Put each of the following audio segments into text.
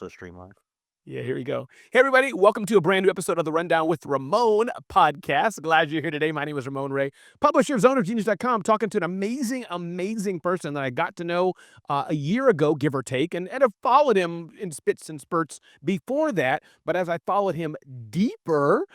also stream live. Yeah, here we go. Hey, everybody. Welcome to a brand new episode of the Rundown with Ramon podcast. Glad you're here today. My name is Ramon Ray, publisher of zoneofgenius.com, talking to an amazing person that I got to know a year ago, give or take, and have followed him in spits and spurts before that. But as I followed him deeper,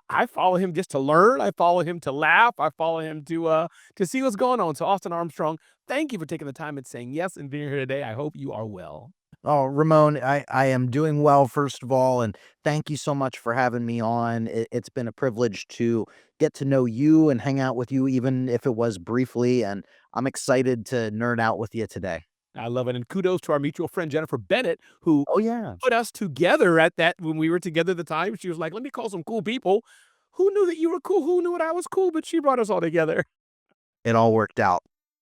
I follow him just to learn. I follow him to laugh. I follow him to see what's going on. So, Austin Armstrong, thank you for taking the time and saying yes and being here today. I hope you are well. Oh, Ramon, I am doing well, first of all, and thank you so much for having me on. It's been a privilege to get to know you and hang out with you, even if it was briefly, and I'm excited to nerd out with you today. I love it. And kudos to our mutual friend, Jennifer Bennett, who Oh, yeah. put us together at that when we were together at the time. She was like, let me call some cool people. Who knew that you were cool? Who knew that I was cool? But she brought us all together. It all worked out.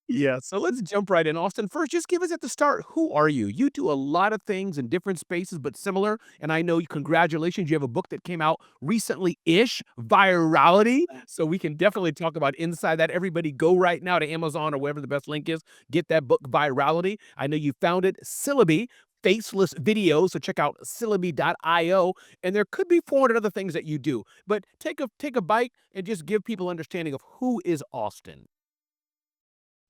Yeah. So let's jump right in. Austin, first, just give us at the start, who are you? You do a lot of things in different spaces, but similar. And I know, congratulations, you have a book that came out recently-ish, Virality. So we can definitely talk about inside that. Everybody go right now to Amazon or wherever the best link is. Get that book, Virality. I know you founded Syllabi, faceless videos. So check out syllabi.io. And there could be 400 other things that you do. But take a bite and just give people understanding of who is Austin.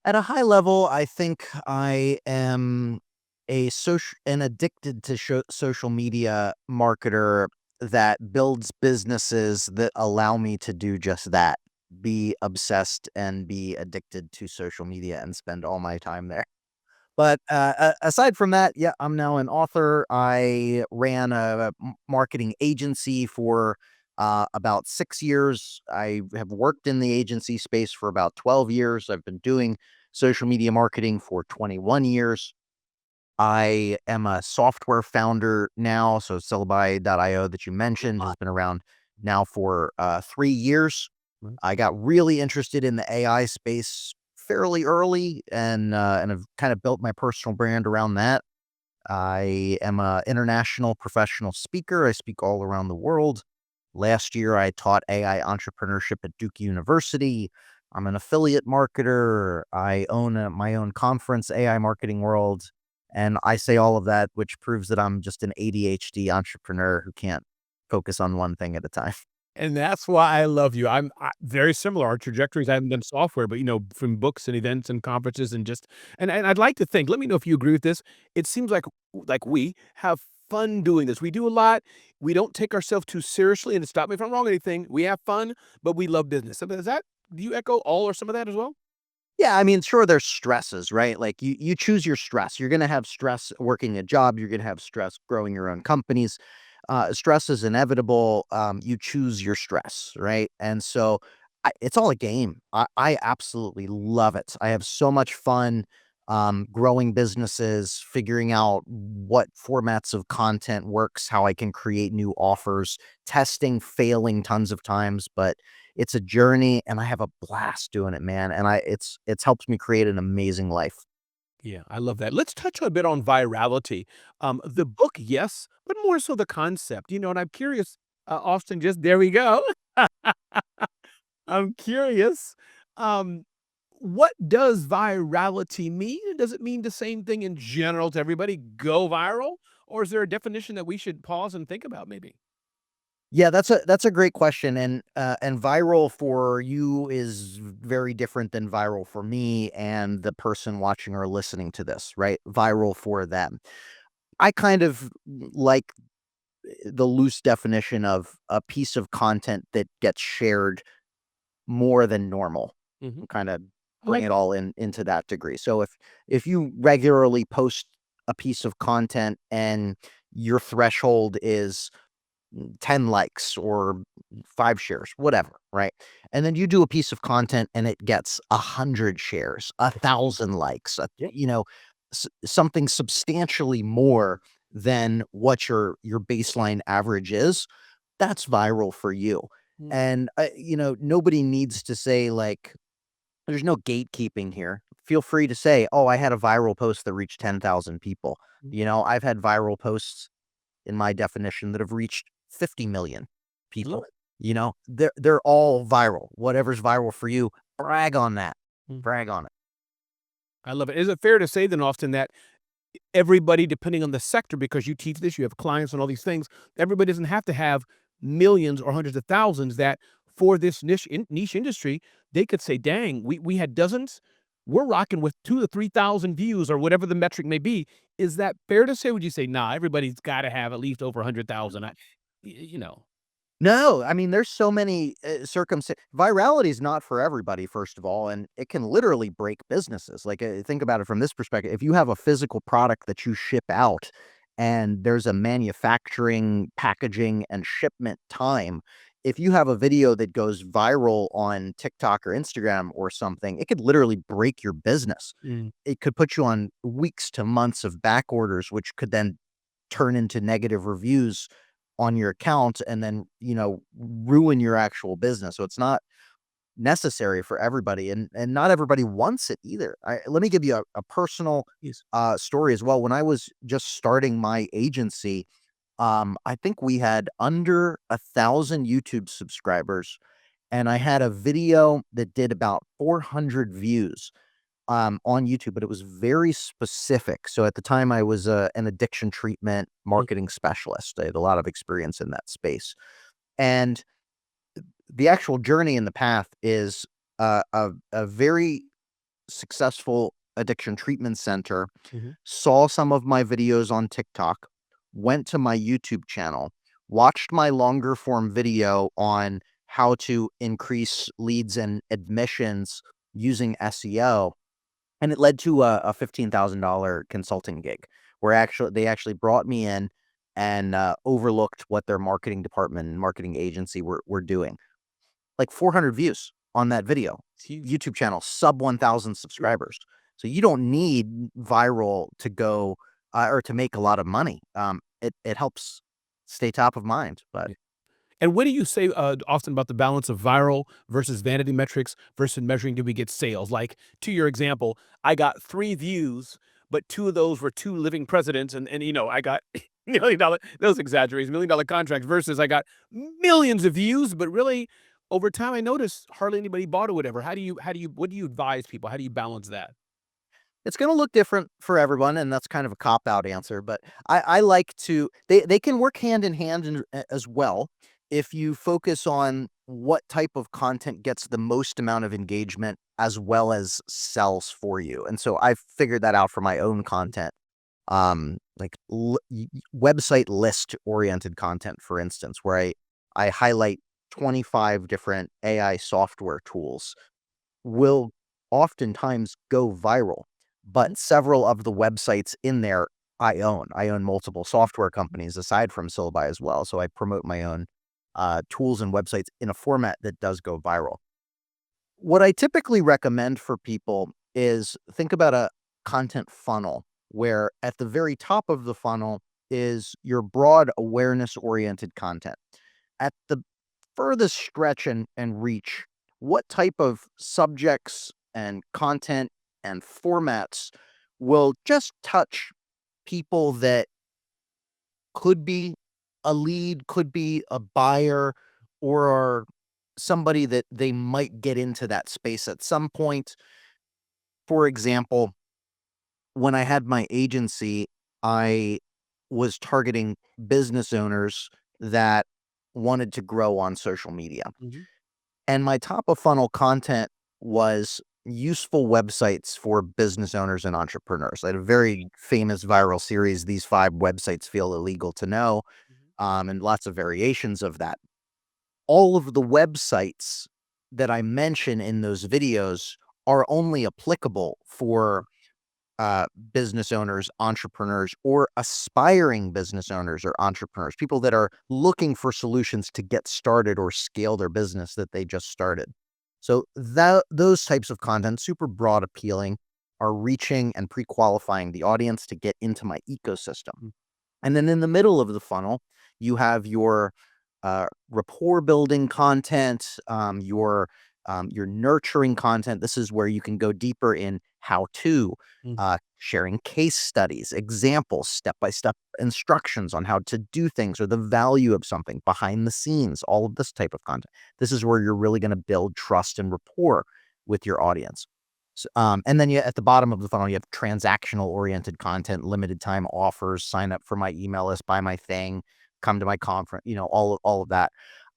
At a high level, I think I am an addicted to social media marketer that builds businesses that allow me to do just that. Be obsessed and be addicted to social media and spend all my time there. But aside from that, yeah, I'm now an author. I ran a marketing agency for about 6 years. I have worked in the agency space for about 12 years. I've been doing social media marketing for 21 years. I am a software founder now. So Syllabi.io that you mentioned has been around now for 3 years. I got really interested in the AI space fairly early and have kind of built my personal brand around that. I am a international professional speaker. I speak all around the world. Last year, I taught AI entrepreneurship at Duke University. I'm an affiliate marketer. I own my own conference, AI Marketing World. And I say all of that, which proves that I'm just an ADHD entrepreneur who can't focus on one thing at a time. And that's why I love you. Very similar. Our trajectories, I haven't done software, but, from books and events and conferences and just and I'd like to think, let me know if you agree with this. It seems like we have fun doing this. We do a lot. We don't take ourselves too seriously, and stop me if I'm wrong or anything. We have fun, but we love business. So do you echo all or some of that as well? Yeah, I mean, sure, there's stresses, right? Like you choose your stress. You're gonna have stress working a job. You're gonna have stress growing your own companies. Stress is inevitable. You choose your stress, right? And so it's all a game. I absolutely love it. I have so much fun growing businesses, figuring out what formats of content works, how I can create new offers, testing, failing tons of times, but it's a journey and I have a blast doing it, man. And it's helped me create an amazing life. Yeah, I love that. Let's touch a bit on virality. The book, yes, but more so the concept. And I'm curious, Austin, just there we go. I'm curious, um, what does virality mean? Does it mean the same thing in general to everybody, go viral? Or is there a definition that we should pause and think about maybe? Yeah, that's a great question, and viral for you is very different than viral for me and the person watching or listening to this, right? Viral for them. I kind of like the loose definition of a piece of content that gets shared more than normal. Mhm. Kind of I bring like it that. all into that degree. So if you regularly post a piece of content and your threshold is 10 likes or 5 shares, whatever, right? And then you do a piece of content and it gets 100 shares, 1,000 likes, Yep. something substantially more than what your baseline average is. That's viral for you. Mm. And nobody needs to say like there's no gatekeeping here. Feel free to say, "Oh, I had a viral post that reached 10,000 people." Mm. I've had viral posts in my definition that have reached 50 million Love people. it. They're all viral. Whatever's viral for you, brag on that. Mm. Brag on it. I love it. Is it fair to say then, Austin, that everybody, depending on the sector, because you teach this, you have clients and all these things, everybody doesn't have to have millions or hundreds of thousands. That for this niche industry, they could say, dang, we had dozens. We're rocking with 2 to 3,000 views or whatever the metric may be. Is that fair to say? Would you say, nah, everybody's got to have at least over 100,000? You know, No, I mean, there's so many virality is not for everybody, first of all, and it can literally break businesses. Like, think about it from this perspective. If you have a physical product that you ship out and there's a manufacturing, packaging, and shipment time, if you have a video that goes viral on TikTok or Instagram or something, it could literally break your business. mm, It could put you on weeks to months of back orders, which could then turn into negative reviews on your account and then, ruin your actual business. So it's not necessary for everybody and not everybody wants it either. Let me give you a personal yes. story as well. When I was just starting my agency, I think we had under 1,000 YouTube subscribers and I had a video that did about 400 views on YouTube, but it was very specific. So at the time, I was an addiction treatment Mm, marketing specialist. I had a lot of experience in that space, and the actual journey in the path is a very successful addiction treatment center mhm, saw some of my videos on TikTok, went to my YouTube channel, watched my longer form video on how to increase leads and admissions using SEO, and it led to a $15,000 consulting gig where they actually brought me in and, overlooked what their marketing department and marketing agency were doing. Like 400 views on that video. it's huge. YouTube channel, sub 1,000 subscribers. So you don't need viral to go, or to make a lot of money. It helps stay top of mind, but And what do you say, often about the balance of viral versus vanity metrics versus measuring do we get sales? Like, to your example, I got 3 views, but 2 of those were 2 living presidents, and I got $1,000,000, those exaggerations, $1,000,000 contracts versus I got millions of views, but really, over time, I noticed hardly anybody bought or whatever. How do you what do you advise people? How do you balance that? it's gonna look different for everyone, and that's kind of a cop out answer, but I like to they can work hand in hand as well if you focus on what type of content gets the most amount of engagement as well as sells for you. And so I've figured that out for my own content. Like website list oriented content, for instance, where I highlight 25 different AI software tools will oftentimes go viral, Mhm, but several of the websites in there I own. I own multiple software companies aside from Syllabi as well, so I promote my own, tools and websites in a format that does go viral. What I typically recommend for people is think about a content funnel where at the very top of the funnel is your broad awareness-oriented content. At the furthest stretch and reach, what type of subjects and content and formats will just touch people that could be a lead, could be a buyer, or somebody that they might get into that space at some point. For example, when I had my agency, I was targeting business owners that wanted to grow on social media. mhm, And my top of funnel content was useful websites for business owners and entrepreneurs. I had a very famous viral series, These 5 Websites Feel Illegal to Know, mhm. and lots of variations of that. All of the websites that I mention in those videos are only applicable for business owners, entrepreneurs, or aspiring business owners or entrepreneurs, people that are looking for solutions to get started or scale their business that they just started. So those types of content, super broad appealing, are reaching and pre-qualifying the audience to get into my ecosystem. And then in the middle of the funnel, you have your rapport building content, your nurturing content. This is where you can go deeper in how to, Mm. sharing case studies, examples, step by step instructions on how to do things or the value of something behind the scenes, all of this type of content. This is where you're really going to build trust and rapport with your audience. And then at the bottom of the funnel, you have transactional oriented content, limited time offers, sign up for my email list, buy my thing, come to my conference, all of that.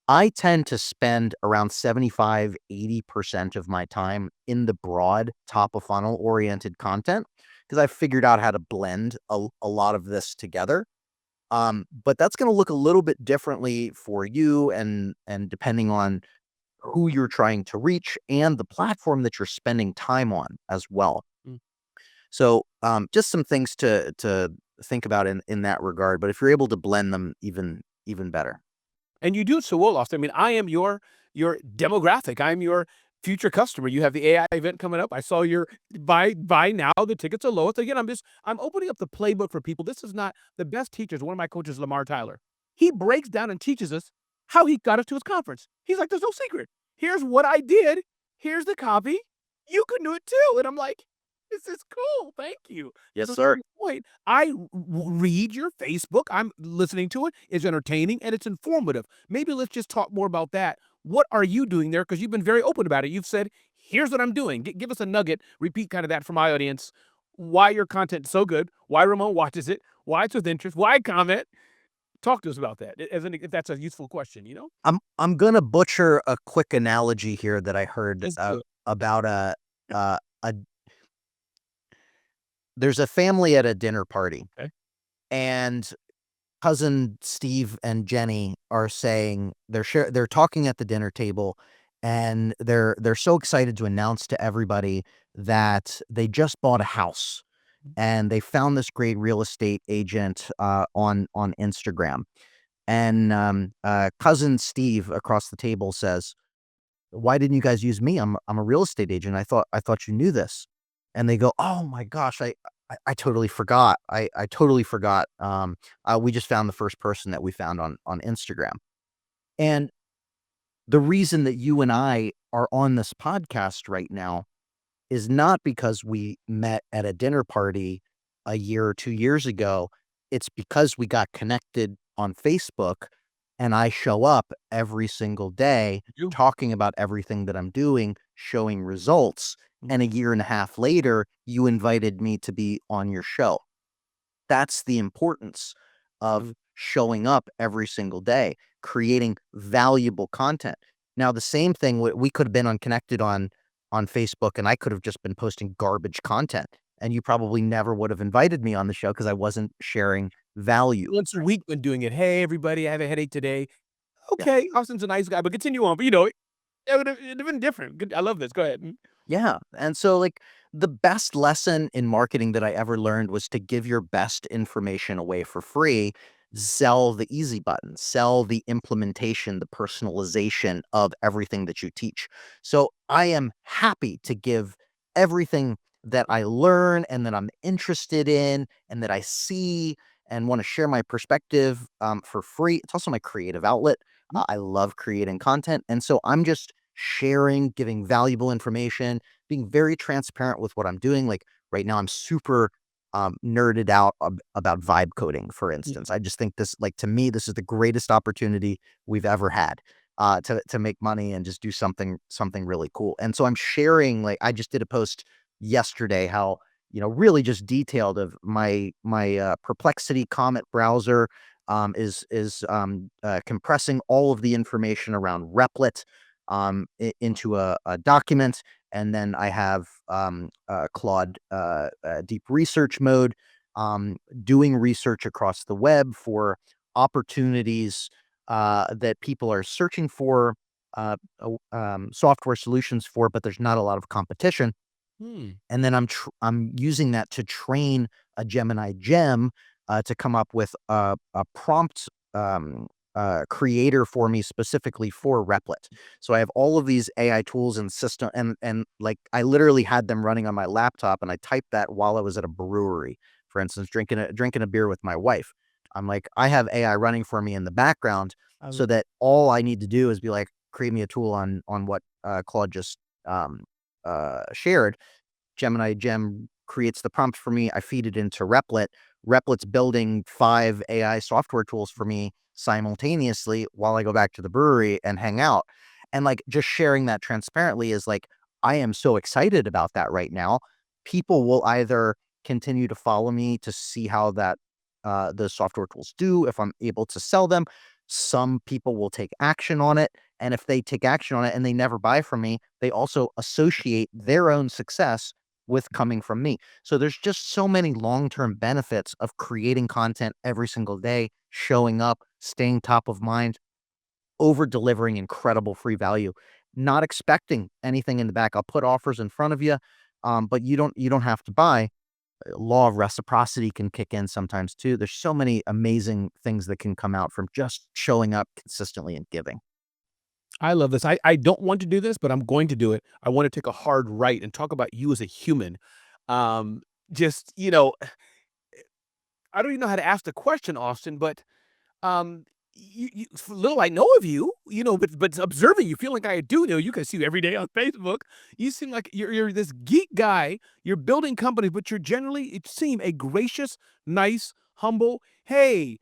I tend to spend around 75-80% of my time in the broad top of funnel oriented content because I've figured out how to blend a lot of this together. But that's going to look a little bit differently for you and depending on who you're trying to reach and the platform that you're spending time on as well. Mm. So, just some things to think about in that regard, but if you're able to blend them even better. And you do so well, Austin. I mean, I am your demographic. I'm your future customer. You have the AI event coming up. I saw your buy now. The tickets are lowest. Again, I'm opening up the playbook for people. This is not the best teachers. One of my coaches, Lamar Tyler, he breaks down and teaches us how he got us to his conference. He's like, "There's no secret. Here's what I did. Here's the copy. You can do it too." And I'm like, "This is cool. Thank you." Yes, So to sir. your point, read your Facebook. I'm listening to it. It's entertaining and it's informative. Maybe let's just talk more about that. What are you doing there? Because you've been very open about it. You've said, "Here's what I'm doing." Give us a nugget. Repeat kind of that for my audience. Why your content is so good? Why Ramon watches it? Why it's with interest? Why comment? Talk to us about that. If that's a useful question, you know. I'm gonna butcher a quick analogy here that I heard, Let's do it. about a there's a family at a dinner party, Okay. and cousin Steve and Jenny are saying they're talking at the dinner table, and they're so excited to announce to everybody that they just bought a house, and they found this great real estate agent, on Instagram. And, cousin Steve across the table says, "Why didn't you guys use me? I'm a real estate agent. I thought you knew this." And they go, "Oh my gosh, I totally forgot. I totally forgot. We just found the first person that we found on Instagram." And the reason that you and I are on this podcast right now is not because we met at a dinner party a year or 2 years ago. It's because we got connected on Facebook, and I show up every single day You. talking about everything that I'm doing, showing results, Mm, and a year and a half later, you invited me to be on your show. That's the importance of mm, showing up every single day, creating valuable content. Now, the same thing, we could have been unconnected on Facebook, and I could have just been posting garbage content, and you probably never would have invited me on the show because I wasn't sharing value. once a week when doing it. "Hey, everybody, I have a headache today." Yeah. Okay, Austin's a nice guy, but continue on. But, you know, it'd have been different. Good, I love this. Go ahead. Mm. Yeah, and so, like, the best lesson in marketing that I ever learned was to give your best information away for free, sell the easy button, sell the implementation, the personalization of everything that you teach. So, I am happy to give everything that I learn and that I'm interested in and that I see and wanna share my perspective, for free. It's also my creative outlet. Mm. I love creating content, and so I'm just sharing, giving valuable information, being very transparent with what I'm doing. Like right now, I'm super nerded out about vibe coding, for Yeah. instance. I just think this, like to me, this is the greatest opportunity we've ever had to make money and just do something really cool. And so I'm sharing. Like I just did a post yesterday, how really just detailed of my Perplexity Comet browser is compressing all of the information around Replit into a document. And then I have Claude deep research mode, doing research across the web for opportunities that people are searching for software solutions for, but there's not a lot of competition. Hmm. And then I'm using that to train a Gemini gem, to come up with a prompt, creator for me specifically for Replit. So I have all of these AI tools and system and, like, I literally had them running on my laptop, and I typed that while I was at a brewery, for instance, drinking a beer with my wife. I'm like, I have AI running for me in the background I so love that all I need to do is be like, "Create me a tool on what, Claude just, shared." Gemini Gem creates the prompt for me. I feed it into Replit. Replit's building 5 AI software tools for me simultaneously while I go back to the brewery and hang out. And like just sharing that transparently is like, I am so excited about that right now. People will either continue to follow me to see how the software tools do, if I'm able to sell them. Some people will take action on it, and if they take action on it and they never buy from me, they also associate their own success with coming from me. So there's just so many long-term benefits of creating content every single day, showing up, staying top of mind, over delivering incredible free value, not expecting anything in the back. I'll put offers in front of you, but you don't have to buy. Law of reciprocity can kick in sometimes too. There's so many amazing things that can come out from just showing up consistently and giving. I love this. I don't want to do this, but I'm going to do it. I want to take a hard right and talk about you as a human. Um, just, I don't even know how to ask the question, Austin, but um, little I know of you, but observing you, feel like I do know you, 'cause I see you every day on Facebook. You seem like you're this geek guy. You're building companies, but you're generally, it seem, a gracious, nice, humble. Hey,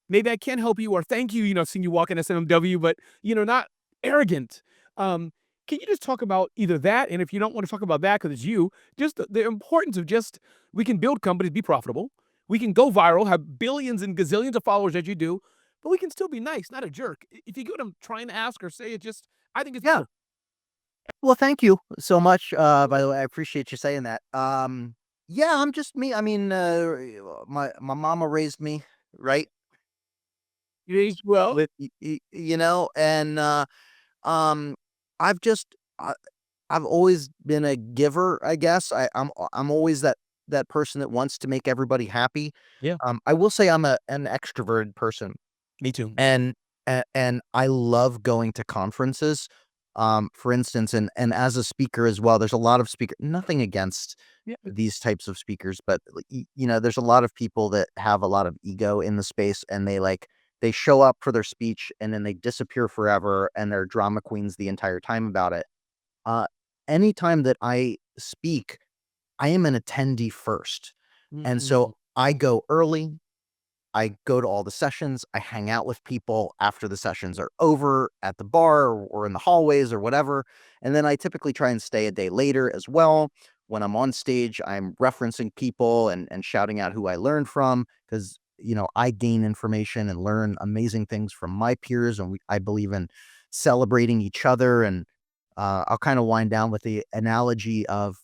maybe I can help you, or thank you. Seeing you walk in SMW, but not arrogant. Um, can you just talk about either that, and if you don't want to talk about that because it's you, just the importance of just, we can build companies, be profitable, we can go viral, have billions and gazillions of followers as you do, but we can still be nice, not a jerk. If you get what I'm trying to ask or say, it just, I think it's Yeah. beautiful. Well, thank you so much. By the way, I appreciate you saying that. Yeah, I'm just me. I mean, my mama raised me right You aged well. with and um, I've just I've always been a giver, I guess. I'm always that person that wants to make everybody happy. Yeah, I will say I'm an extroverted person, me too. and and I love going to conferences. For instance, and as a speaker as well, there's a lot of nothing against Yeah, these types of speakers, but there's a lot of people that have a lot of ego in the space, and they show up for their speech and then they disappear forever, and they're drama queens the entire time about it. Uh, Anytime that I speak, I am an attendee first. And so mm, I go early, I go to all the sessions, I hang out with people after the sessions are over at the bar or in the hallways or whatever. And then I typically try and stay a day later as well. When I'm on stage, I'm referencing people and shouting out who I learned from because, I gain information and learn amazing things from my peers. And I believe in celebrating each other. And I'll kind of wind down with the analogy of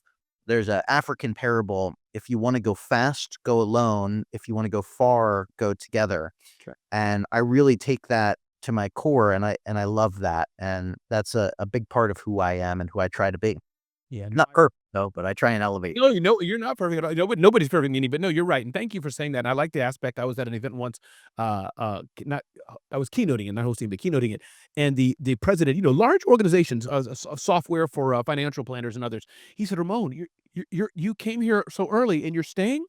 there's a African parable, "If you wanna go fast, go alone. If you wanna go far, go together." sure. And I really take that to my core, and I love that, and that's a big part of who I am and who I try to be. Yeah, no, Not perfect, though, but I try and elevate. no, you're not perfect at all. Nobody's perfect, Nini, but no, you're right, and thank you for saying that. And I like the aspect. I was at an event once, not I was keynoting it, not hosting, but keynoting it, and the president, large organizations, software for financial planners and others. He said, "Ramon, you came here so early, and you're staying."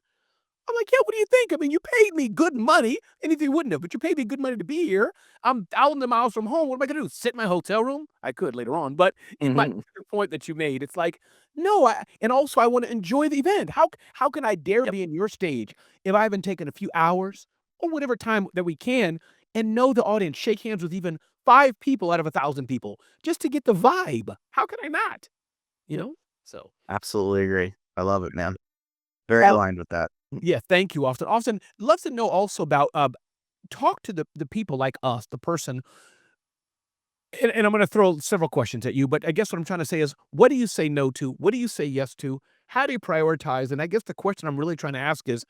I'm like, "Yeah, what do you think? I mean, you paid me good money, anything you wouldn't have, but you paid me good money to be here. I'm thousands of miles from home. What am I gonna do? Sit in my hotel room? I could later on, but my Mhm. point that you made, it's like, no, and also I want to enjoy the event. How can I dare Yep, be in your stage if I haven't taken a few hours or whatever time that we can and know the audience, shake hands with even 5 people out of 1,000 people just to get the vibe? How can I not? You know? So absolutely agree. I love it, man. Very oh, aligned with that. yeah, thank you, Austin. Austin, love to know also about talk to the people like us, the person, and I'm gonna throw several questions at you, but I guess what I'm trying to say is, what do you say no to? What do you say yes to? How do you prioritize? And I guess the question I'm really trying to ask is,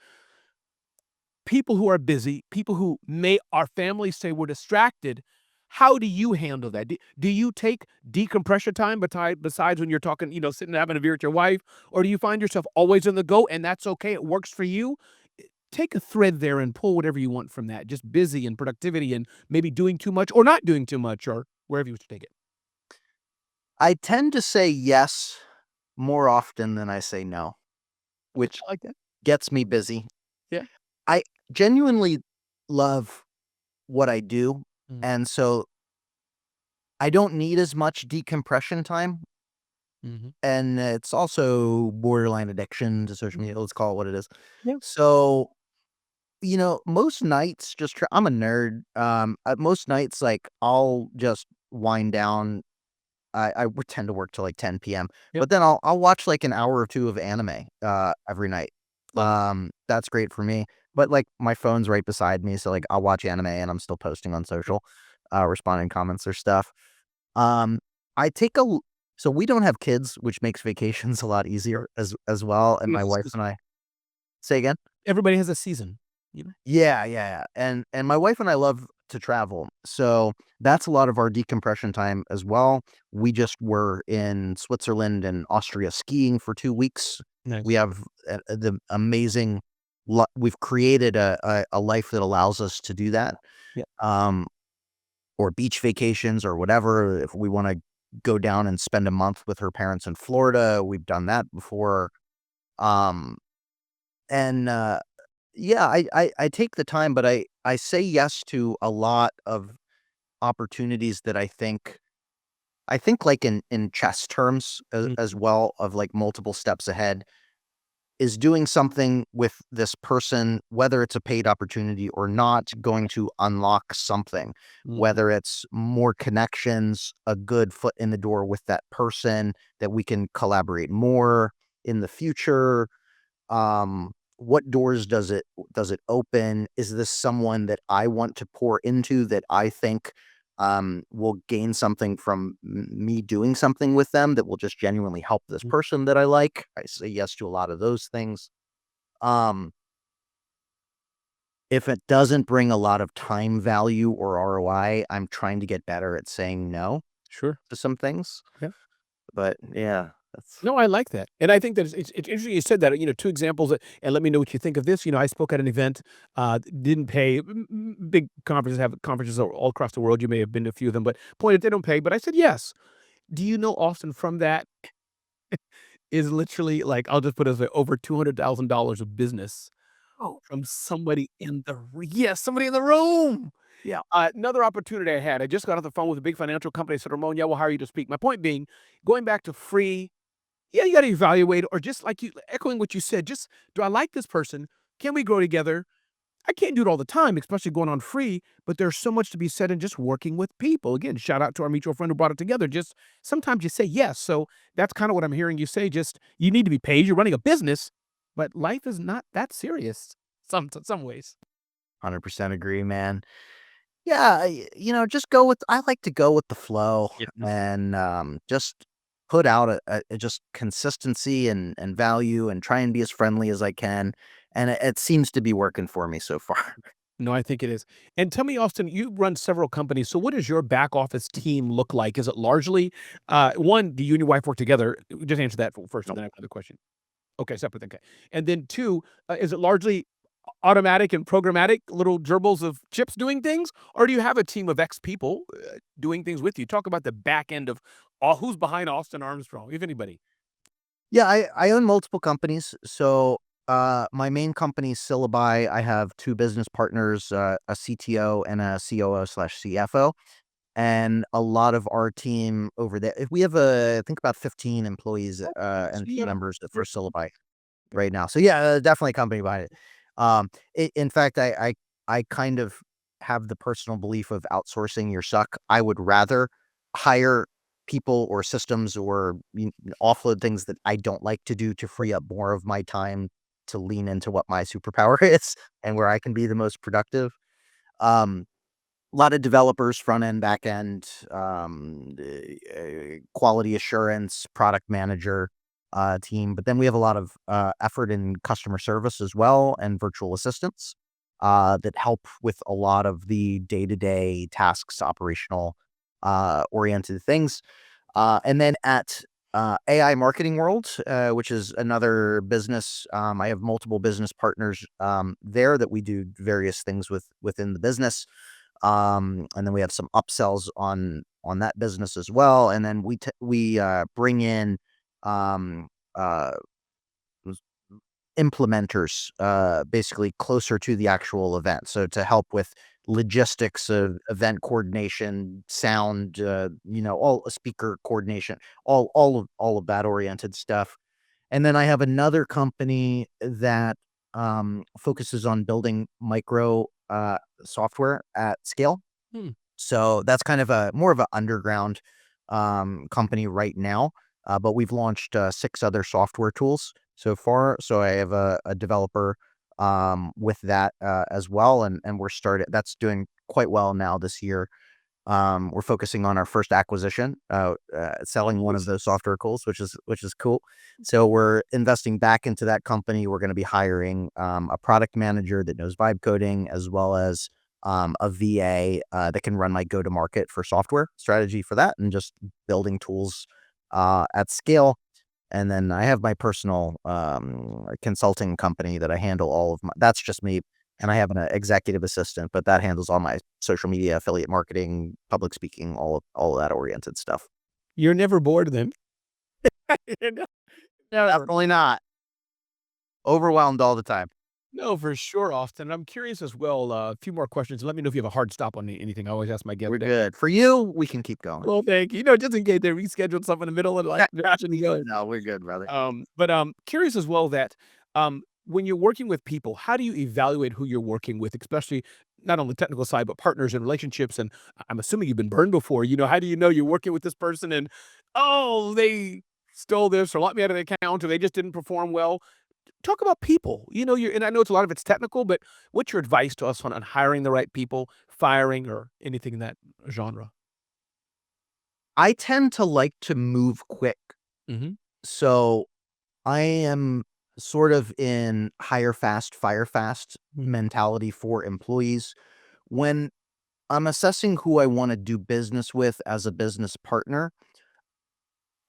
people who are busy, people who may our families say we're distracted, how do you handle that? Do you take decompression time besides when you're talking, sitting and having a beer with your wife, or do you find yourself always in the go and that's okay, it works for you? Take a thread there and pull whatever you want from that. Just busy and productivity and maybe doing too much or not doing too much or wherever you wish to take it. I tend to say yes more often than I say no, Okay, which I like that. gets me busy. Yeah. I genuinely love what I do, Mm, and so I don't need as much decompression time, mhm. and it's also borderline addiction to social media, let's call it what it is. Yeah. So, most nights I'm a nerd, most nights, like, I'll just wind down I would tend to work till like 10 p.m. Yep. But then I'll watch like an hour or two of anime every night. Love it. That's great for me. But like my phone's right beside me, so like I'll watch anime and I'm still posting on social, responding comments or stuff. Um, I take a l so we don't have kids, which makes vacations a lot easier as well, and You my have a wife season. and I. Say again? Everybody has a season, you know? Yeah, yeah, yeah, and my wife and I love to travel, so that's a lot of our decompression time as well. We just were in Switzerland and Austria skiing for 2 weeks. We Nice. have the amazing we've created a life that allows us to do that, Yeah. um, or beach vacations or whatever. If we wanna go down and spend a month with her parents in Florida, we've done that before, um, and, yeah, I take the time, but I say yes to a lot of opportunities that I think, like, in chess terms as Mhm. well, of, like, multiple steps ahead, is doing something with this person, whether it's a paid opportunity or not, going to unlock something, Mhm. whether it's more connections, a good foot in the door with that person, that we can collaborate more in the future. What doors does it open? Is this someone that I want to pour into, that I think will gain something from me doing something with them, that will just genuinely help this Mm. person that I like? I say yes to a lot of those things. Um, if it doesn't bring a lot of time value or ROI, I'm trying to get better at saying no Sure. to some things. Yeah. But yeah, that's No, I like that, and I think that it's interesting you said that, 2 examples, and let me know what you think of this. I spoke at an event, didn't pay, big conferences have conferences all across the world, you may have been to a few of them, but point is they don't pay, but I said, "Yes." Do you know, Austin, from that is literally, like, I'll just put it as, over $200,000 of business oh from somebody in the yes, somebody in the room. yeah. Another opportunity I had, I just got off the phone with a big financial company. I said, "Ramon, yeah, we'll hire you to speak." My point being, going back to free, yeah, you gotta evaluate, or just like you echoing what you said, just, "Do I like this person? Can we grow together?" I can't do it all the time, especially going on free, but there's so much to be said in just working with people. Again, shout out to our mutual friend who brought it together. Just sometimes you say yes. So that's kind of what I'm hearing you say. Just you need to be paid. You're running a business, but life is not that serious. Some ways. 100% agree, man. Yeah, just go with I like to go with the flow Yeah. and, just put out a just consistency and value and try and be as friendly as I can, and it seems to be working for me so far. No, I think it is. And tell me, Austin, you run several companies. So what does your back office team look like? Is it largely one, do you and your wife work together? Just answer that first, and Nope. then I have another question. Okay, separate. Okay. And then two, is it largely automatic and programmatic little gerbils of chips doing things, or do you have a team of X people doing things with you? Talk about the back end of all, who's behind Austin Armstrong, if anybody. Yeah, I own multiple companies, so, my main company, Syllabi, I have 2 business partners, a CTO and a COO/CFO, and a lot of our team over there we have, I think about 15 employees, So and you team got members for a Syllabi. Right now. So, yeah, definitely a company behind it. In fact, I kind of have the personal belief of outsourcing your suck. I would rather hire people or systems or offload things that I don't like to do to free up more of my time to lean into what my superpower is and where I can be the most productive. Um, a lot of developers, front end, back end, quality assurance, product manager team. But then we have a lot of effort in customer service as well and virtual assistants that help with a lot of the day to day tasks, operational oriented things. And then at AI Marketing World, which is another business, I have multiple business partners there that we do various things within the business, and then we have some upsells on that business as well, and then we bring in, um, uh, s implementers, basically closer to the actual event, so to help with logistics of event coordination, sound, all speaker coordination, all of that oriented stuff. And then I have another company that, focuses on building micro, software at scale. Hmm. So that's kind of a more of a underground, company right now, but we've launched 6 other software tools so far. So I have a developer with that as well, and we're started. That's doing quite well now this year. We're focusing on our first acquisition, selling one of Nice. those software tools, which is cool. So we're investing back into that company. We're going to be hiring a product manager that knows vibe coding, as well as a VA that can run my go to market for software strategy for that, and just building tools at scale. And then I have my personal consulting company that I handle all of my. That's just me, and I have an executive assistant, but that handles all my social media, affiliate marketing, public speaking, all of that oriented stuff. You're never bored then. You know? Never. Definitely not. Overwhelmed all the time. No, for sure, Austin. I'm curious as well, a few more questions. Let me know if you have a hard stop on anything. I always ask my guests We're that. good. For you, we can keep going. Well, thank you. Just in case they rescheduled something in the middle of, like, crashing together. No, we're good, brother. But curious as well that, when you're working with people, how do you evaluate who you're working with, especially not on the technical side, but partners and relationships? And I'm assuming you've been burned before. How do you know you're working with this person and, oh, they stole this or locked me out of the account or they just didn't perform well? Talk about people. And I know it's a lot of it's technical, but what's your advice to us on hiring the right people, firing, or anything in that genre? I tend to like to move quick. Mhm. So I am sort of in hire fast, fire fast mentality for employees. When I'm assessing who I want to do business with as a business partner,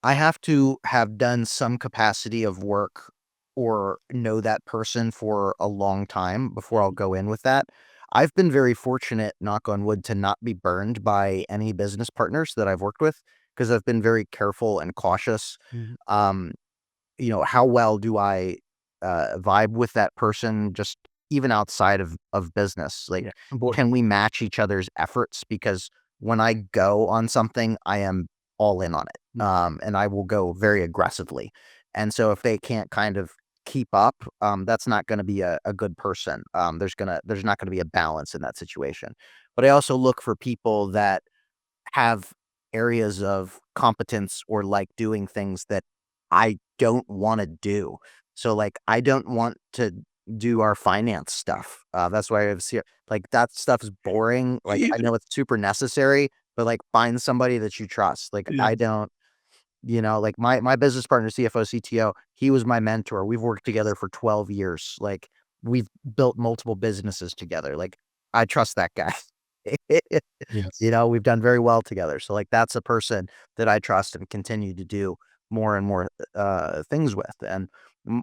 I have to have done some capacity of work or know that person for a long time before I'll go in with that. I've been very fortunate, knock on wood, to not be burned by any business partners that I've worked with because I've been very careful and cautious. Mhm. Um, how well do I vibe with that person just even outside of business? Like, Yeah. Boy. can we match each other's efforts? Because when I go on something, I am all in on it. And I will go very aggressively. And so if they can't kind of keep up, that's not going to be a good person. There's not going to be a balance in that situation. But I also look for people that have areas of competence or like doing things that I don't wanna do. So, like, I don't want to do our finance stuff. That's why I have like, that stuff is boring. Like, I know it's super necessary, but, like, find somebody that you trust. Like, Yeah. I don't like, my business partner, CFO, CTO, he was my mentor. We've worked together for 12 years. Like, we've built multiple businesses together. Like, I trust that guy. Yes. We've done very well together. So, like, that's a person that I trust and continue to do more and more, things with. And,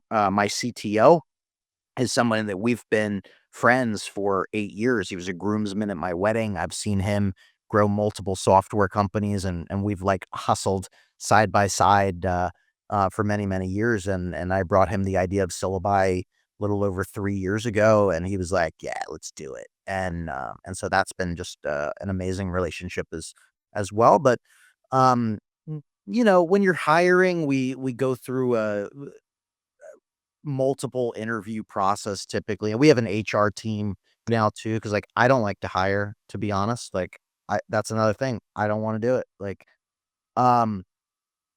my CTO is someone that we've been friends for 8 years. He was a groomsman at my wedding. I've seen him grow multiple software companies, and we've, like, hustled side by side, for many, many years, and I brought him the idea of Syllabi a little over 3 years ago, and he was like, "Yeah, let's do it." And so that's been just, an amazing relationship as well. But, um, when you're hiring, we go through a multiple interview process typically, and we have an HR team now too. Because like, I don't like to hire, to be honest. Like, I that's another thing. I don't wanna do it. Like, um,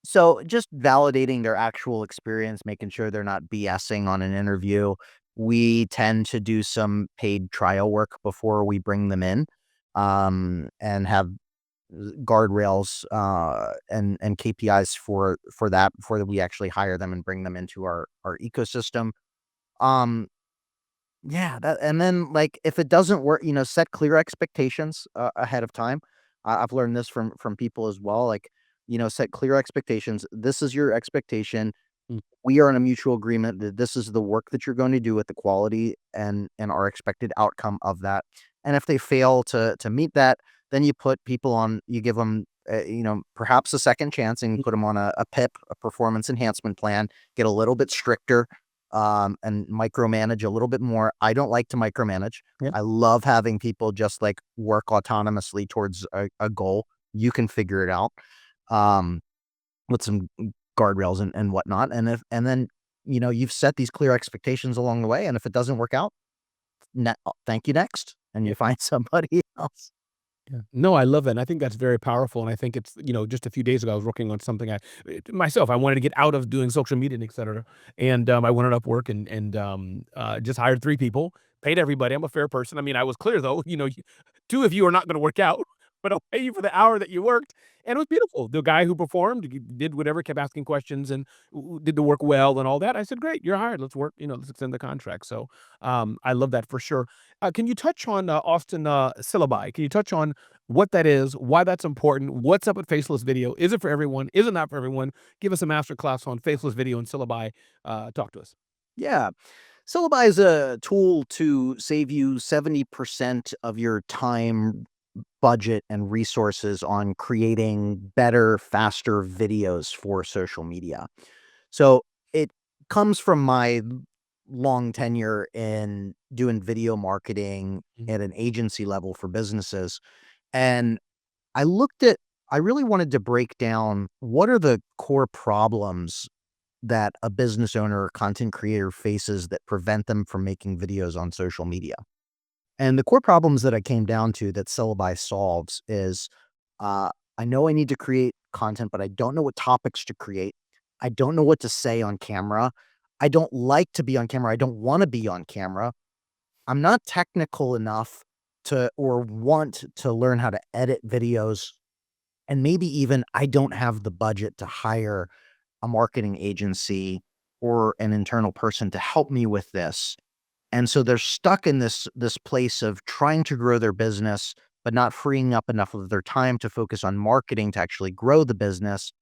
so just validating their actual experience, making sure they're not BSing on an interview. We tend to do some paid trial work before we bring them in, and have guardrails, and KPIs for that before we actually hire them and bring them into our ecosystem. Um, yeah, that and then, like, if it doesn't work, set clear expectations, ahead of time. I've learned this from people as well, like, set clear expectations. This is your expectation. Mm. We are in a mutual agreement that this is the work that you're going to do with the quality and our expected outcome of that. And if they fail to meet that, then you give them, perhaps a second chance, and you put them on a PIP, a performance enhancement plan, get a little bit stricter, and micromanage a little bit more. I don't like to micromanage. Yeah. I love having people just like work autonomously towards a goal. You can figure it out. Um, with some guardrails and whatnot. And then, you've set these clear expectations along the way. And if it doesn't work out, thank you next. And you Yeah. find somebody else. Yeah. No, I love that, and I think that's very powerful, and I think it's just a few days ago, I was working on something myself, I wanted to get out of doing social media and et cetera, and, I went on Upwork and just hired 3 people, paid everybody, I'm a fair person, I mean, I was clear though, 2 of you are not gonna work out, but I'll pay you for the hour that you worked, and it was beautiful. The guy who performed, he did whatever, kept asking questions and did the work well and all that. I said, "Great, you're hired, let's work, let's extend the contract." So, I love that for sure. Can you touch on, Austin, syllabi? Can you touch on what that is, why that's important, what's up with faceless video? Is it for everyone? Is it not for everyone? Give us a master class on faceless video and syllabi. Talk to us. Yeah. Syllabi is a tool to save you 70% of your time, budget, and resources on creating better, faster videos for social media. So it comes from my long tenure in doing video marketing Mhm. at an agency level for businesses. And I looked at, I really wanted to break down what are the core problems that a business owner or content creator faces that prevent them from making videos on social media. And the core problems that I came down to that Syllabi solves is uh, I know I need to create content, but I don't know what topics to create. I don't know what to say on camera. I don't like to be on camera. I don't want to be on camera. I'm not technical enough to or want to learn how to edit videos. And maybe even I don't have the budget to hire a marketing agency or an internal person to help me with this. And so they're stuck in this place of trying to grow their business, but not freeing up enough of their time to focus on marketing to actually grow the business.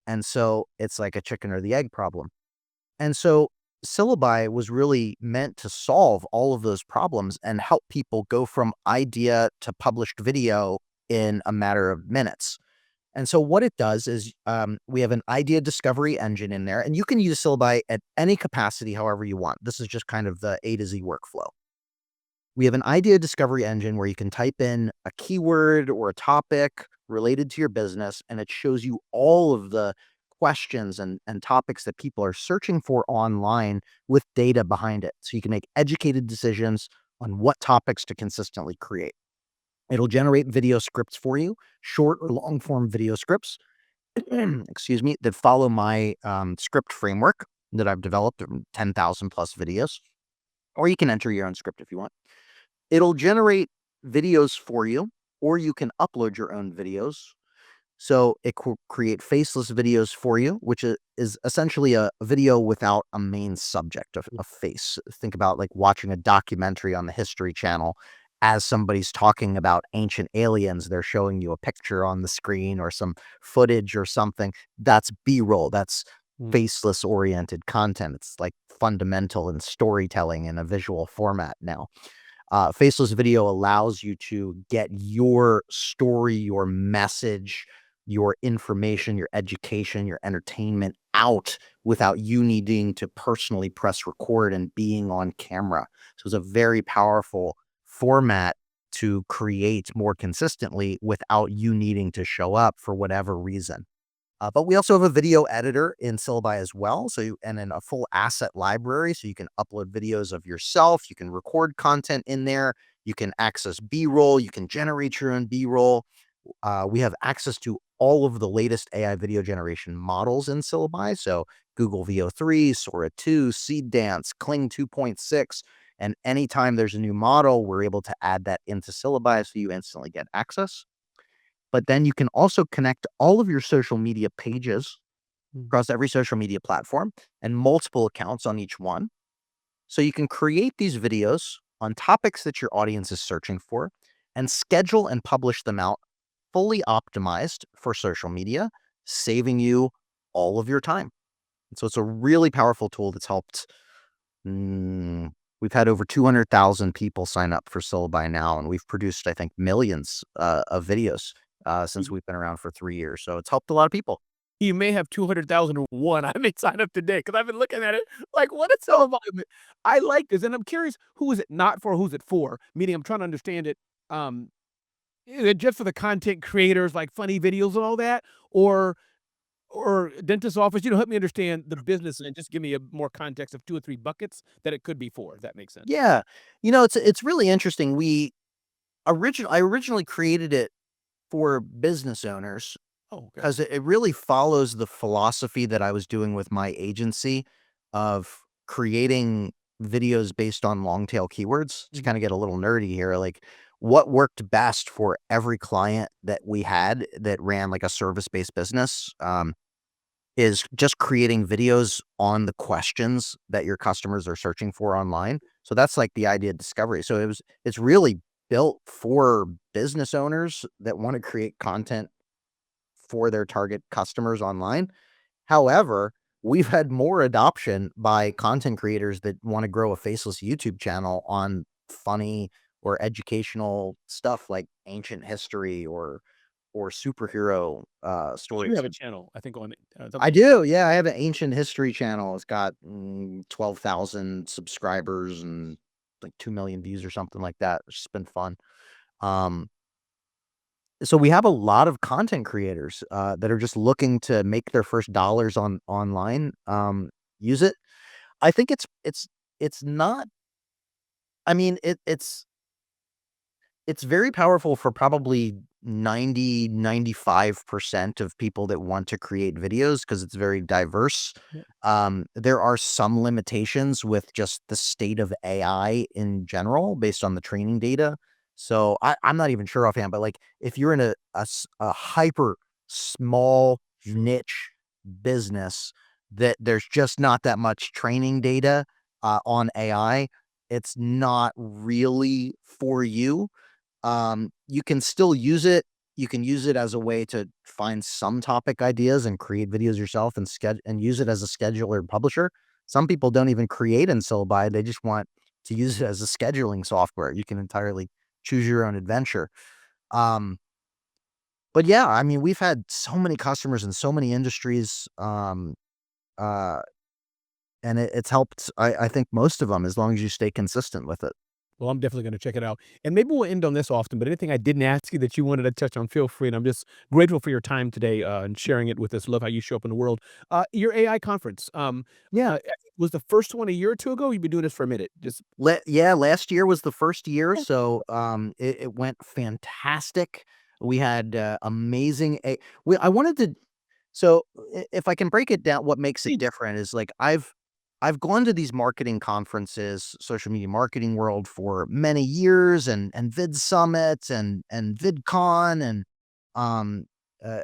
And so it's like a chicken or the egg problem. And so Syllabi was really meant to solve all of those problems and help people go from idea to published video in a matter of minutes. And so what it does is, we have an idea discovery engine in there, and you can use Syllabi at any capacity however you want. This is just kind of the A to Z workflow. We have an idea discovery engine where you can type in a keyword or a topic related to your business, and it shows you all of the questions and topics that people are searching for online with data behind it. So you can make educated decisions on what topics to consistently create. It'll generate video scripts for you, short or long form video scripts, excuse me, that follow my script framework that I've developed, 10,000 plus videos, or you can enter your own script if you want. It'll generate videos for you, or you can upload your own videos. So it will create faceless videos for you, which is essentially a video without a main subject of a face. Think about like watching a documentary on the History Channel. As somebody's talking about ancient aliens, they're showing you a picture on the screen or some footage or something. That's B-roll. That's Mm. faceless oriented content. It's like fundamental in storytelling in a visual format now. Faceless video allows you to get your story, your message, your information, your education, your entertainment out without you needing to personally press record and being on camera. So it's a very powerful format to create more consistently without you needing to show up for whatever reason. But we also have a video editor in Syllabi as well. And then a full asset library. So you can upload videos of yourself. You can record content in there. You can access B-roll. You can generate your own B-roll. We have access to all of the latest AI video generation models in Syllabi. So Google VO3, Sora 2, Seed Dance, Kling 2.6. And anytime there's a new model, we're able to add that into Syllabi so you instantly get access. But then you can also connect all of your social media pages Mm. across every social media platform and multiple accounts on each one. So you can create these videos on topics that your audience is searching for and schedule and publish them out fully optimized for social media, saving you all of your time. And so it's a really powerful tool that's helped. We've had over 200,000 people sign up for Syllabi now, and we've produced, I think, millions of videos since we've been around for 3 years. So it's helped a lot of people. You may have 200,001. I may sign up today because I've been looking at it like, what is Oh, so involvement? I like this, and I'm curious, who is it not for? Who's it for? Meaning, I'm trying to understand it. Is it just for the content creators, like funny videos and all that, or dentist office? Help me understand the business and just give me a more context of 2 or 3 buckets that it could be for. If that makes sense. yeah. It's really interesting. I originally created it for business owners Oh, okay. because it really follows the philosophy that I was doing with my agency of creating videos based on long tail keywords. To Mhm. kind of get a little nerdy here, like what worked best for every client that we had that ran like a service based business. Is just creating videos on the questions that your customers are searching for online. So that's like the idea of discovery. So it's really built for business owners that want to create content for their target customers online. However, we've had more adoption by content creators that want to grow a faceless YouTube channel on funny or educational stuff like ancient history or superhero You stories. have a channel, I think, on I do, yeah, I have an ancient history channel. It's got, 12,000 subscribers and, like, 2,000,000 views or something like that. It's just been fun. Um, so we have a lot of content creators, that are just looking to make their first dollars online, use it. I think it's not I mean, it's very powerful for probably 95% of people that want to create videos because it's very diverse. Yeah. There are some limitations with just the state of AI in general based on the training data. So I'm not even sure offhand, but like if you're in a hyper small niche business that there's just not that much training data on AI, it's not really for you. You can still use it. You can use it as a way to find some topic ideas and create videos yourself and use it as a scheduler and publisher. Some people don't even create in syllabi. They just want to use it as a scheduling software. You can entirely choose your own adventure. Um, but yeah, I mean, we've had so many customers in so many industries. Uh, and it's helped, I think most of them, as long as you stay consistent with it. Well, I'm definitely gonna check it out. And maybe we'll end on this, often, but anything I didn't ask you that you wanted to touch on, feel free, and I'm just grateful for your time today, and sharing it with us. Love how you show up in the world. Your AI conference, Yeah. I think was the first one a year or 2 ago? You've been doing this for a minute. Just Yeah, last year was the first year, Yeah. so, it went fantastic. We had, amazing a we I wanted to so, if I can break it down, what makes it Please. different is, like, I've gone to these marketing conferences, social media marketing world for many years and Vid Summit and VidCon and, um, uh,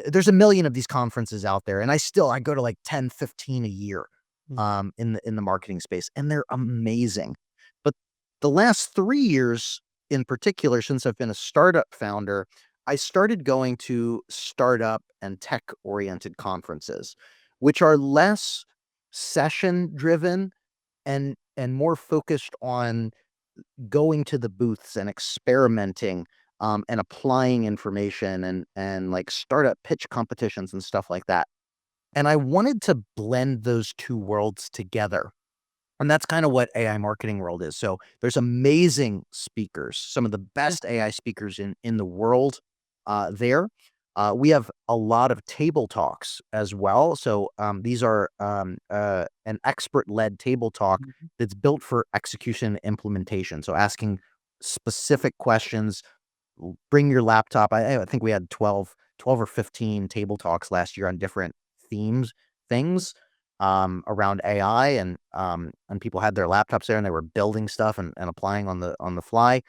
there's a million of these conferences out there, and I go to, like, 10, 15 a year, Mm. in the marketing space, and they're amazing. But the last 3 years in particular, since I've been a startup founder, I started going to startup and tech-oriented conferences, which are less session driven and more focused on going to the booths and experimenting, and applying information and, like, startup pitch competitions and stuff like that. And I wanted to blend those 2 worlds together. And that's kinda what AI marketing world is. So, there's amazing speakers, some of the Yeah. best AI speakers in the world, there. We have a lot of table talks as well. So, these are, an expert-led table talk Mhm. that's built for execution and implementation. So, asking specific questions. Bring your laptop. I think we had 12 or 15 table talks last year on different themes things, around AI and people had their laptops there and they were building stuff and applying on the fly.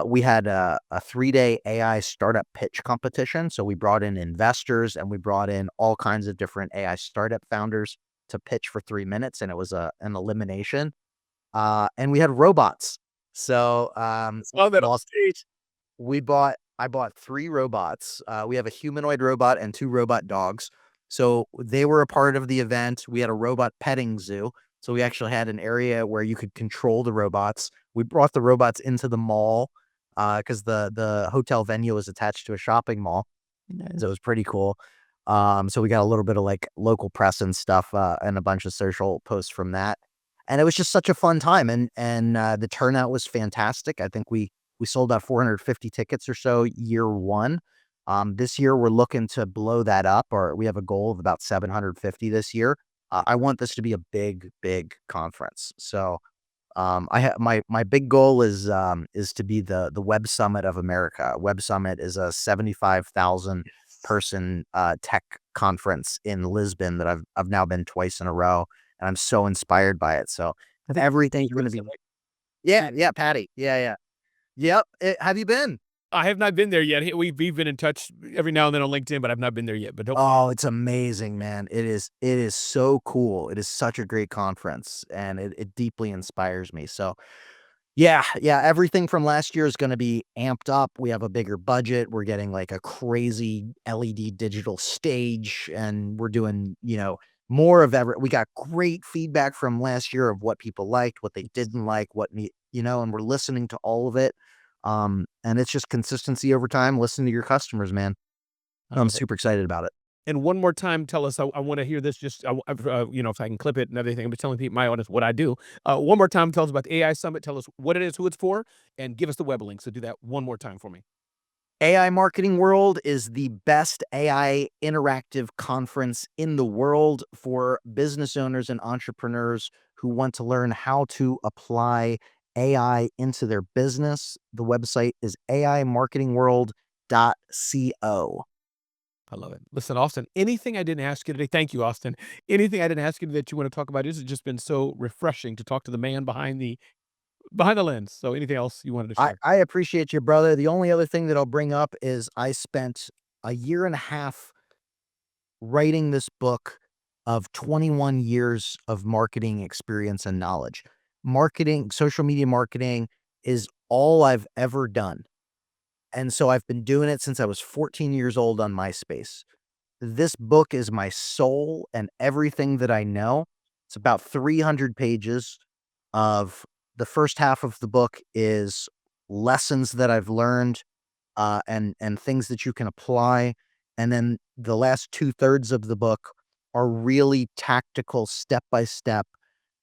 We had a 3-day AI startup pitch competition. So we brought in investors and we brought in all kinds of different AI startup founders to pitch for 3 minutes, and it was an elimination. And we had robots. So, Saw that on while stage. I bought 3 robots. We have a humanoid robot and 2 robot dogs. So they were a part of the event. We had a robot petting zoo. So we actually had an area where you could control the robots. We brought the robots into the mall, because the hotel venue was attached to a shopping mall. So it was pretty cool. So we got a little bit of, like, local press and stuff, and a bunch of social posts from that. And it was just such a fun time, and the turnout was fantastic. I think we sold out 450 tickets or so year 1. This year, we're looking to blow that up, or we have a goal of about 750 this year. I want this to be a big, big conference. So, My big goal is to be the Web Summit of America. Web Summit is a 75,000 person tech conference in Lisbon that I've now been twice in a row, and I'm so inspired by it. So I think everything's you're going gonna to say, be right? yeah, yeah, Patty, yeah, yeah, yep. Have you been? I have not been there yet. We've been in touch every now and then on LinkedIn, but I've not been there yet, but hopefully. Oh, it's amazing, man. It is so cool. It is such a great conference, and it deeply inspires me. So yeah, yeah, everything from last year is gonna be amped up. We have a bigger budget. We're getting, like, a crazy LED digital stage, and we're doing, more of we got great feedback from last year of what people liked, what they didn't like, and we're listening to all of it. And it's just consistency over time. Listen to your customers, man. I I'm love it. super excited about it. And one more time, tell us, I wanna hear this just, if I can clip it and everything, I'm just telling people my audience what I do. One more time, tell us about the AI Summit, tell us what it is, who it's for, and give us the web link. So do that one more time for me. AI Marketing World is the best AI interactive conference in the world for business owners and entrepreneurs who want to learn how to apply AI into their business. The website is aimarketingworld.co. I love it. Listen, Austin, anything I didn't ask you today, thank you, Austin. Anything I didn't ask you that you wanna talk about? This has just been so refreshing to talk to the man behind the lens. So anything else you wanted to I, share? I appreciate you, brother. The only other thing that I'll bring up is I spent a year and a half writing this book of 21 years of marketing experience and knowledge. Marketing, social media marketing is all I've ever done. And so I've been doing it since I was 14 years old on MySpace. This book is my soul and everything that I know. It's about 300 pages of the first half of the book is lessons that I've learned and things that you can apply. And then the last 2/3 of the book are really tactical step by step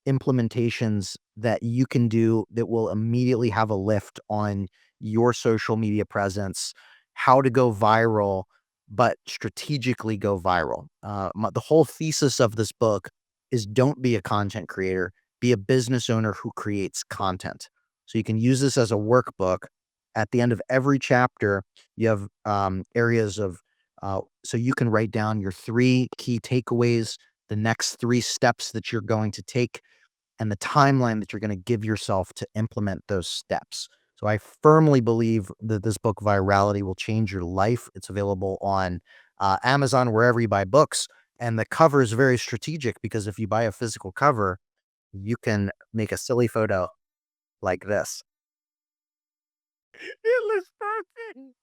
implementations that you can do that will immediately have a lift on your social media presence, how to go viral, but strategically go viral. The whole thesis of this book is don't be a content creator, be a business owner who creates content. So you can use this as a workbook. At the end of every chapter, you have areas of, so you can write down your three key takeaways, the next three steps that you're going to take and the timeline that you're gonna give yourself to implement those steps. So I firmly believe that this book, Virality, will change your life. It's available on, Amazon, wherever you buy books, and the cover is very strategic because if you buy a physical cover, you can make a silly photo like this. It looks perfect.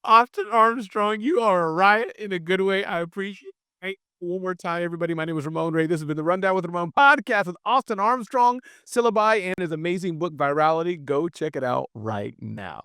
Austin Armstrong, you are a riot in a good way. I appreciate it. Hey, one more time, everybody. My name is Ramon Ray. This has been the Rundown with Ramon podcast with Austin Armstrong, syllabi, and his amazing book, Virality. Go check it out right now.